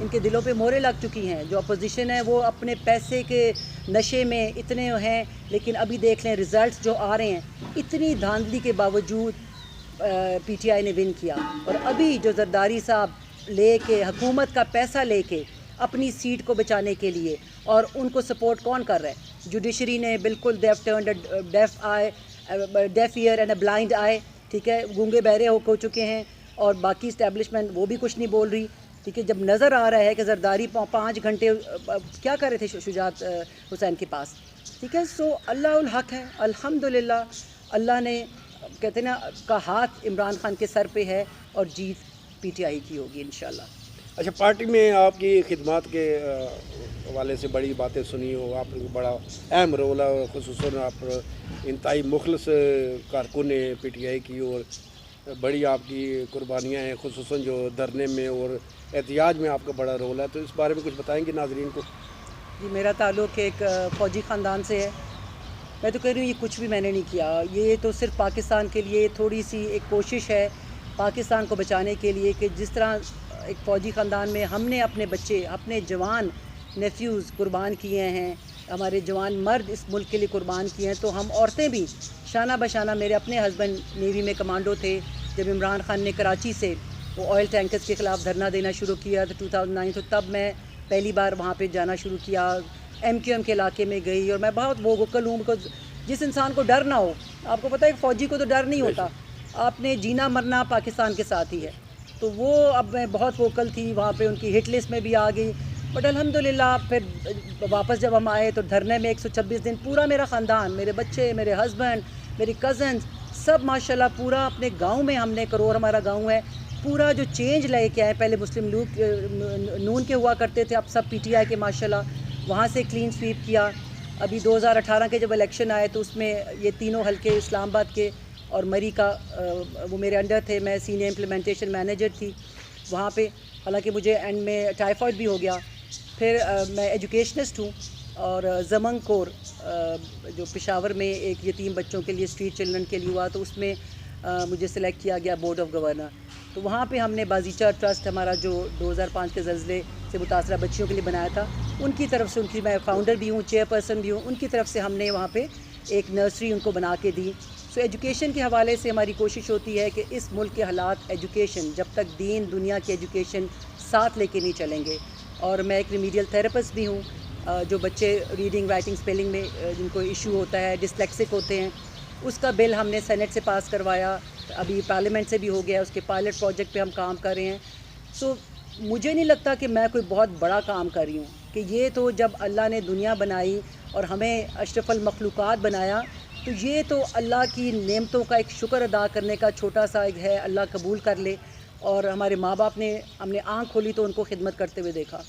ان کے دلوں پہ مہریں لگ چکی ہیں. جو اپوزیشن ہے وہ اپنے پیسے کے نشے میں اتنے ہیں, لیکن ابھی دیکھ لیں رزلٹس جو آ رہے ہیں, اتنی دھاندلی کے باوجود پی ٹی آئی نے ون کیا. اور ابھی جو زرداری صاحب لے کے حکومت کا پیسہ لے کے اپنی سیٹ کو بچانے کے لیے, اور ان کو سپورٹ کون کر رہا ہے؟ جوڈیشری نے بالکل they've turned deaf ear and a blind eye, ٹھیک ہے, گونگے بہرے ہو چکے ہیں. اور باقی اسٹیبلشمنٹ وہ بھی کچھ نہیں بول رہی, ٹھیک ہے. جب نظر آ رہا ہے کہ زرداری 5 گھنٹے کیا کر رہے تھے شجاعت حسین کے پاس, ٹھیک ہے. سو اللہ الحق ہے, الحمدللہ اللہ نے کہتے ہیں نا کا ہاتھ عمران خان کے سر پہ ہے, اور جیت پی ٹی آئی کی ہوگی انشاءاللہ. اچھا, پارٹی میں آپ کی خدمات کے حوالے سے بڑی باتیں سنی ہو, آپ کو بڑا اہم رول ہے, اور خصوصاً آپ انتہائی مخلص کارکن ہیں پی ٹی آئی کی, اور بڑی آپ کی قربانیاں ہیں, خصوصاً جو دھرنے میں اور احتجاج میں آپ کا بڑا رول ہے. تو اس بارے میں کچھ بتائیں گے ناظرین کو؟ جی, میرا تعلق ایک فوجی خاندان سے ہے. میں تو کہہ رہی ہوں یہ کچھ بھی میں نے نہیں کیا, یہ تو صرف پاکستان کے لیے تھوڑی سی ایک کوشش ہے پاکستان کو بچانے کے لیے, کہ جس طرح ایک فوجی خاندان میں ہم نے اپنے بچے, اپنے جوان نیفیوز قربان کیے ہیں, ہمارے جوان مرد اس ملک کے لیے قربان کیے ہیں, تو ہم عورتیں بھی شانہ بشانہ. میرے اپنے ہسبینڈ نیوی میں کمانڈو تھے. جب عمران خان نے کراچی سے وہ آئل ٹینکرز کے خلاف دھرنا دینا شروع کیا تو 2009, تو تب میں پہلی بار وہاں پہ جانا شروع کیا. ایم کیو ایم کے علاقے میں گئی, اور میں بہت ووکل ہوں, بیکاز جس انسان کو ڈر نہ ہو, آپ کو پتہ ہے ایک فوجی کو تو ڈر نہیں ہوتا, آپ نے جینا مرنا پاکستان کے ساتھ ہی ہے. تو وہ اب میں بہت ووکل تھی وہاں پہ, ان کی ہٹ لسٹ میں بھی آ گئی. بٹ الحمدللہ پھر واپس جب ہم آئے تو دھرنے میں 126 دن پورا میرا خاندان, میرے بچے, میرے ہسبینڈ, میری کزنز, سب ماشاءاللہ پورا اپنے گاؤں میں ہم نے, کرور ہمارا گاؤں ہے, پورا جو چینج لے کے آئے. پہلے مسلم لیگ نون کے ہوا کرتے تھے, اب سب پی ٹی آئی کے ماشاءاللہ, وہاں سے کلین سویپ کیا. ابھی 2018 کے جب الیکشن آئے تو اس میں یہ تینوں حلقے اسلام آباد کے اور مری کا وہ میرے انڈر تھے. میں سینئر امپلیمنٹیشن مینیجر تھی وہاں پہ, حالانکہ مجھے اینڈ میں ٹائیفائڈ بھی ہو گیا. پھر میں ایجوکیشنسٹ ہوں, اور زمنگ کور جو پشاور میں ایک یتیم بچوں کے لیے اسٹریٹ چلڈرن کے لیے ہوا, تو اس میں مجھے سلیکٹ کیا گیا بورڈ آف گورنر. تو وہاں پہ ہم نے بازیچہ ٹرسٹ, ہمارا جو 2005 کے زلزلے سے متاثرہ بچیوں کے لیے بنایا تھا, ان کی طرف سے, ان کی میں فاؤنڈر بھی ہوں, چیئر پرسن بھی ہوں, ان کی طرف سے ہم نے وہاں پہ ایک نرسری ان کو بنا کے دی. سو ایجوکیشن کے حوالے سے ہماری کوشش ہوتی ہے کہ اس ملک کے حالات, ایجوکیشن, جب تک دین دنیا کی ایجوکیشن ساتھ لے کے نہیں چلیں گے. اور میں ایک ریمیڈیل تھراپسٹ بھی ہوں, جو بچے ریڈنگ رائٹنگ اسپیلنگ میں جن کو ایشو ہوتا ہے, ڈسلیکسک ہوتے ہیں, اس کا بل ہم نے سینٹ سے پاس کروایا, ابھی پارلیمنٹ سے بھی ہو گیا, اس کے پائلٹ پروجیکٹ پہ ہم کام کر رہے ہیں. سو مجھے نہیں لگتا کہ میں کوئی بہت بڑا کام کر رہی ہوں, کہ یہ تو جب اللہ نے دنیا بنائی اور ہمیں اشرف المخلوقات بنایا, تو یہ تو اللہ کی نعمتوں کا ایک شکر ادا کرنے کا چھوٹا سا ایک ہے, اللہ قبول کر لے. اور ہمارے ماں باپ نے, ہم نے آنکھ کھولی تو ان کو خدمت کرتے ہوئے دیکھا.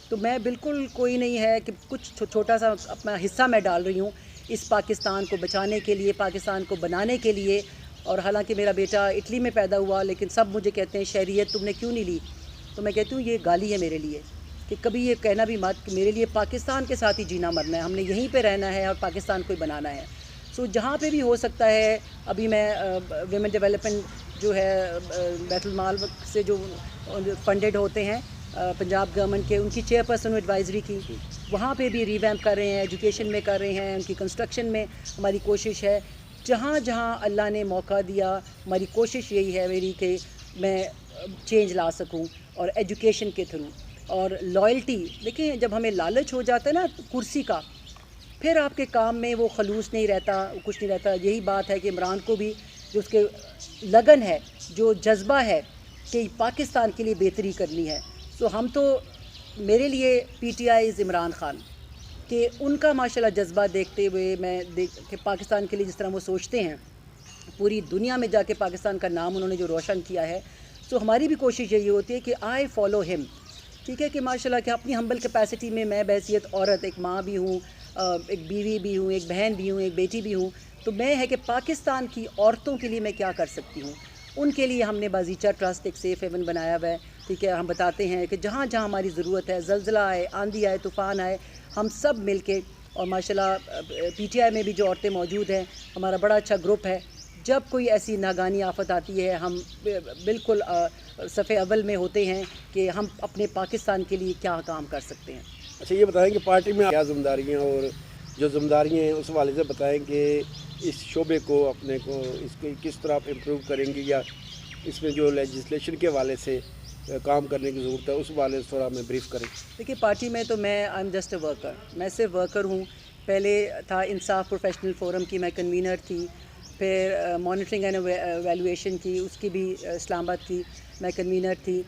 تو میں بالکل کوئی نہیں ہے کہ کچھ چھوٹا سا اپنا حصہ میں ڈال رہی ہوں اس پاکستان کو بچانے کے لیے, پاکستان کو بنانے کے لیے. اور حالانکہ میرا بیٹا اٹلی میں پیدا ہوا, لیکن سب مجھے کہتے ہیں شہریت تم نے کیوں نہیں لی, تو میں کہتی ہوں یہ گالی ہے میرے لیے, کہ کبھی یہ کہنا بھی مت کہ میرے لیے پاکستان کے ساتھ ہی جینا مرنا ہے, ہم نے یہیں پہ رہنا ہے اور پاکستان کو ہی بنانا ہے. سو جہاں پہ بھی ہو سکتا ہے, ابھی میں ویمن ڈیولپمنٹ جو ہے بیت المال سے جو فنڈڈ ہوتے ہیں پنجاب گورنمنٹ کے, ان کی چیئر پرسن ایڈوائزری کی, وہاں پہ بھی ریویمپ کر رہے ہیں, ایجوکیشن میں کر رہے ہیں, ان کی کنسٹرکشن میں ہماری کوشش ہے. جہاں جہاں اللہ نے موقع دیا, ہماری کوشش یہی ہے میری کہ میں چینج لا سکوں, اور ایجوکیشن کے تھرو. اور لائلٹی, دیکھیں جب ہمیں لالچ ہو جاتا ہے نا کرسی کا, پھر آپ کے کام میں وہ خلوص نہیں رہتا, کچھ نہیں رہتا. یہی بات ہے کہ عمران کو بھی جو اس کے لگن ہے, جو جذبہ ہے کہ پاکستان کے لیے بہتری کرنی ہے. سو ہم تو, میرے لیے پی ٹی آئی از عمران خان, کہ ان کا ماشاءاللہ جذبہ دیکھتے ہوئے میں کہ پاکستان کے لیے جس طرح وہ سوچتے ہیں, پوری دنیا میں جا کے پاکستان کا نام انہوں نے جو روشن کیا ہے. سو ہماری بھی کوشش یہی ہوتی ہے کہ آئی فالو ہم, ٹھیک ہے, کہ ماشاءاللہ کہ اپنی ہمبل کیپیسٹی میں میں بحیثیت عورت, ایک ماں بھی ہوں, ایک بیوی بھی ہوں, ایک بہن بھی ہوں, ایک بیٹی بھی ہوں, تو میں ہے کہ پاکستان کی عورتوں کے لیے میں کیا کر سکتی ہوں. ان کے لیے ہم نے بازیچہ ٹرسٹ ایک سیف ہیون بنایا ہوا ہے, ٹھیک ہے. ہم بتاتے ہیں کہ جہاں جہاں ہماری ضرورت ہے, زلزلہ آئے, آندھی آئے, طوفان آئے, ہم سب مل کے, اور ماشاءاللہ پی ٹی آئی میں بھی جو عورتیں موجود ہیں, ہمارا بڑا اچھا گروپ ہے, جب کوئی ایسی ناگانی آفت آتی ہے ہم بالکل صف اول میں ہوتے ہیں کہ ہم اپنے پاکستان کے لیے کیا کام کر سکتے ہیں۔ اچھا یہ بتائیں کہ پارٹی میں کیا ذمہ داریاں اور جو ذمہ داریاں ہیں اس حوالے سے بتائیں کہ اس شعبے کو اپنے کو اس کو کس طرح آپ امپروو کریں گی، یا اس میں جو لیجسلیشن کے حوالے سے کام کرنے کی ضرورت ہے اس حوالے سے تھوڑا ہمیں بریف کریں۔ دیکھیے پارٹی میں تو میں I am just a worker, میں صرف ورکر ہوں۔ پہلے تھا انصاف پروفیشنل فورم کی میں کنوینر تھی، پھر مانیٹرنگ اینڈ ایویلویشن کی، اس کی بھی اسلام آباد کی میں کنوینر تھی،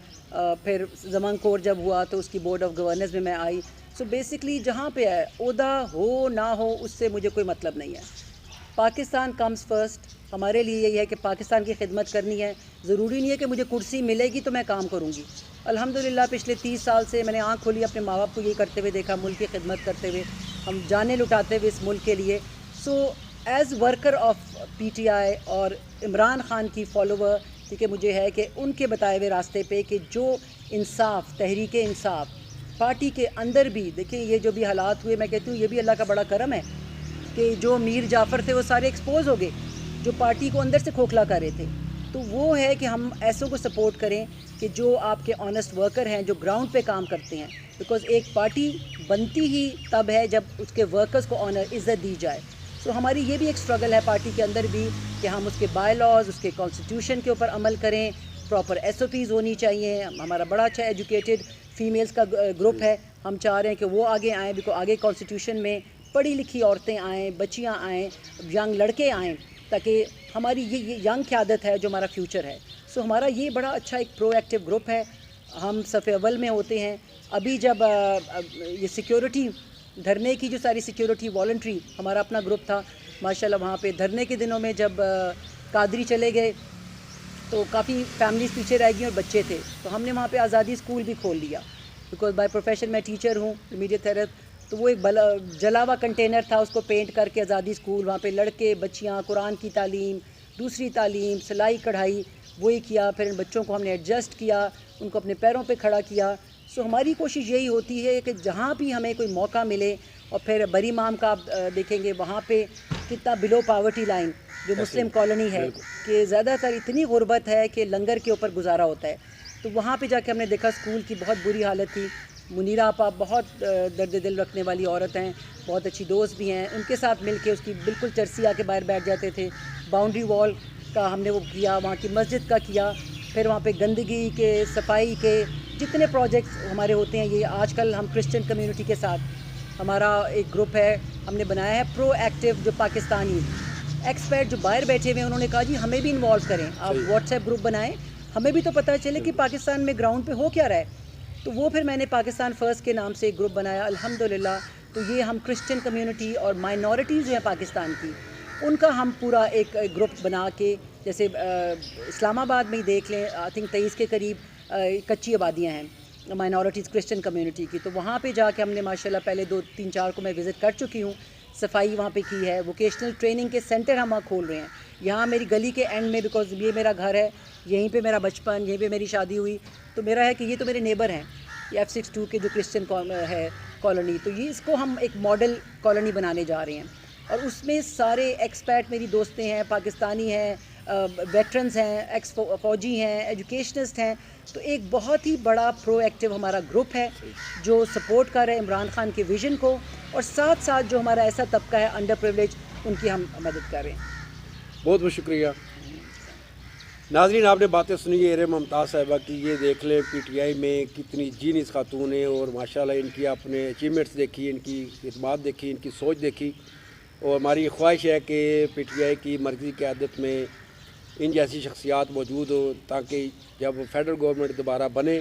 پھر زمان کور جب ہوا تو اس کی بورڈ آف گورننس میں میں آئی۔ سو بیسکلی جہاں پہ ہے عہدہ ہو نہ ہو اس سے مجھے کوئی مطلب نہیں ہے۔ پاکستان کمز فرسٹ، ہمارے لیے یہی ہے کہ پاکستان کی خدمت کرنی ہے۔ ضروری نہیں ہے کہ مجھے کرسی ملے گی تو میں کام کروں گی۔ الحمدللہ پچھلے 30 سال سے میں نے آنکھ کھولی، اپنے ماں باپ کو یہ کرتے ہوئے دیکھا، ملک کی خدمت کرتے ہوئے، ہم جانیں لٹاتے ہوئے اس ملک کے لیے۔ So as worker of P T I اور عمران خان کی فالوور، کیونکہ مجھے ہے کہ ان کے بتائے ہوئے راستے پہ کہ جو انصاف، تحریک انصاف پارٹی کے اندر بھی، دیکھیں یہ جو بھی حالات ہوئے، میں کہتی ہوں یہ بھی اللہ کا بڑا کرم ہے کہ جو میر جعفر تھے وہ سارے ایکسپوز ہو گئے، جو پارٹی کو اندر سے کھوکھلا کر رہے تھے۔ تو وہ ہے کہ ہم ایسوں کو سپورٹ کریں کہ جو آپ کے آنیسٹ ورکر ہیں، جو گراؤنڈ پہ کام کرتے ہیں، بیکاز ایک پارٹی بنتی ہی تب ہے جب اس کے ورکرز کو آنر، عزت دی جائے۔ سو ہماری یہ بھی ایک اسٹرگل ہے پارٹی کے اندر بھی کہ ہم اس کے بائی لاز، اس کے کانسٹیٹیوشن کے اوپر عمل کریں، پراپر ایس او پیز ہونی چاہیے۔ ہمارا بڑا اچھا ایجوکیٹڈ فیمیلز کا گروپ ہے، ہم چاہ رہے ہیں کہ وہ آگے آئیں، بیکاز آگے کانسٹیٹیوشن میں پڑھی لکھی عورتیں آئیں، بچیاں آئیں، ینگ لڑکے آئیں، تاکہ ہماری یہ ینگ قیادت ہے جو ہمارا فیوچر ہے۔ سو ہمارا یہ بڑا اچھا ایک پرو ایکٹیو گروپ ہے، ہم صف اول میں ہوتے ہیں۔ ابھی جب یہ سیکیورٹی دھرنے کی جو ساری سیکیورٹی والنٹری ہمارا اپنا گروپ تھا، ماشاءاللہ وہاں پہ دھرنے کے دنوں میں جب قادری چلے گئے تو کافی فیملیز پیچھے رہ گئیں اور بچے تھے، تو ہم نے وہاں پہ آزادی اسکول بھی کھول لیا، بیکاز بائی پروفیشن میں ٹیچر ہوں، میڈیا تھراپسٹ۔ تو وہ ایک جلا ہوا کنٹینر تھا، اس کو پینٹ کر کے آزادی اسکول، وہاں پہ لڑکے بچیاں قرآن کی تعلیم، دوسری تعلیم، سلائی کڑھائی، وہی کیا۔ پھر ان بچوں کو ہم نے ایڈجسٹ کیا، ان کو اپنے پیروں پہ کھڑا کیا۔ سو ہماری کوشش یہی ہوتی ہے کہ جہاں بھی ہمیں کوئی موقع ملے، اور پھر بری مام کا آپ دیکھیں گے وہاں پہ کتنا بلو پاورٹی لائن جو مسلم کالونی ہے کہ زیادہ تر اتنی غربت ہے کہ لنگر کے اوپر گزارا ہوتا ہے۔ تو وہاں پہ جا کے ہم نے دیکھا اسکول کی بہت بری حالت تھی۔ منیرہ آپا بہت درد دل رکھنے والی عورت ہیں، بہت اچھی دوست بھی ہیں، ان کے ساتھ مل کے اس کی بالکل چرسی آ کے باہر بیٹھ جاتے تھے۔ باؤنڈری وال کا ہم نے وہ کیا، وہاں کی مسجد کا کیا، پھر وہاں پہ گندگی کے، صفائی کے جتنے پروجیکٹس ہمارے ہوتے ہیں، یہ آج کل ہم کرسچن کمیونٹی کے ساتھ ہمارا ایک گروپ ہے، ہم نے بنایا ہے پرو ایکٹیو، جو پاکستانی ایکسپرٹ جو باہر بیٹھے ہوئے ہیں انہوں نے کہا جی ہمیں بھی انوالو کریں، آپ واٹس ایپ گروپ بنائیں، ہمیں بھی تو پتہ چلے کہ پاکستان میں گراؤنڈ پہ ہو کیا رہا ہے۔ تو وہ پھر میں نے پاکستان فرسٹ کے نام سے ایک گروپ بنایا الحمدللہ۔ تو یہ ہم کرسچن کمیونٹی اور مائنورٹیز جو ہیں پاکستان کی، ان کا ہم پورا ایک گروپ بنا کے، جیسے اسلام آباد میں ہی دیکھ لیں، آئی تھنک 23 کے قریب کچی آبادیاں ہیں مائنورٹیز کرسچن کمیونٹی کی۔ تو وہاں پہ جا کے ہم نے ماشاءاللہ پہلے 2-3-4 کو میں وزٹ کر چکی ہوں، صفائی وہاں پہ کی ہے، ووکیشنل ٹریننگ کے سینٹر ہم وہاں کھول رہے ہیں یہاں میری گلی کے اینڈ میں، بیکاز یہ میرا گھر ہے، یہیں پہ میرا بچپن، یہیں پہ میری شادی ہوئی، تو میرا ہے کہ یہ تو میرے نیبر ہیں، یہ F62 کے جو کرسچن ہے کالونی، تو یہ اس کو ہم ایک ماڈل کالونی بنانے جا رہے ہیں، اور اس میں سارے ایکسپیٹ میری دوستیں ہیں، پاکستانی ہیں، ویٹرنز ہیں، ایکس فوجی ہیں، ایجوکیشنسٹ ہیں۔ تو ایک بہت ہی بڑا پرو ایکٹیو ہمارا گروپ ہے جو سپورٹ کر رہے ہیں عمران خان کے ویژن کو، اور ساتھ ساتھ جو ہمارا ایسا طبقہ ہے انڈر پریولیج، ان کی ہم مدد کر رہے ہیں۔ بہت بہت شکریہ ناظرین، آپ نے باتیں سنی ہے ممتاز صاحبہ کی۔ یہ دیکھ لیں پی ٹی آئی میں کتنی جینیس خاتون ہیں، اور ماشاءاللہ ان کی آپ نے اچیومنٹس دیکھی، ان کی خدمات دیکھی، ان کی سوچ دیکھی، اور ہماری خواہش ہے کہ پی ٹی آئی کی مرکزی قیادت میں ان جیسی شخصیات موجود ہو، تاکہ جب فیڈرل گورنمنٹ دوبارہ بنے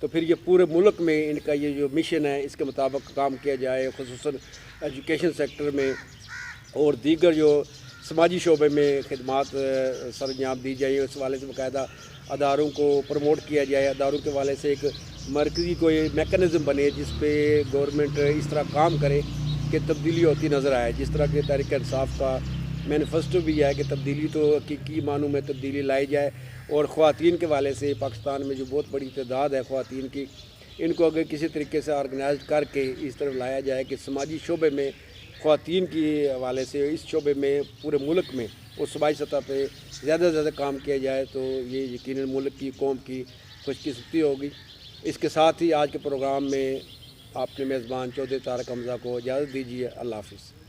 تو پھر یہ پورے ملک میں ان کا یہ جو مشن ہے اس کے مطابق کام کیا جائے، خصوصاً ایجوکیشن سیکٹر میں اور دیگر جو سماجی شعبے میں خدمات سر انجام دی جائیں، اس حوالے سے باقاعدہ اداروں کو پروموٹ کیا جائے، اداروں کے حوالے سے ایک مرکزی کوئی میکانزم بنے جس پہ گورنمنٹ اس طرح کام کرے کہ تبدیلی ہوتی نظر آئے۔ جس طرح کہ تحریک انصاف کا مینیفیسٹو بھی ہے کہ تبدیلی تو حقیقی معنوں میں تبدیلی لائی جائے، اور خواتین کے حوالے سے پاکستان میں جو بہت بڑی تعداد ہے خواتین کی، ان کو اگر کسی طریقے سے آرگنائزڈ کر کے اس طرف لایا جائے کہ سماجی شعبے میں خواتین کی حوالے سے اس شعبے میں پورے ملک میں اور صوبائی سطح پہ زیادہ سے زیادہ کام کیا جائے تو یہ یقیناً ملک کی قوم کی خوش قسمتی ہوگی۔ اس کے ساتھ ہی آج کے پروگرام میں آپ کے میزبان چودھری طارق حمزہ کو اجازت دیجیے۔ اللہ حافظ۔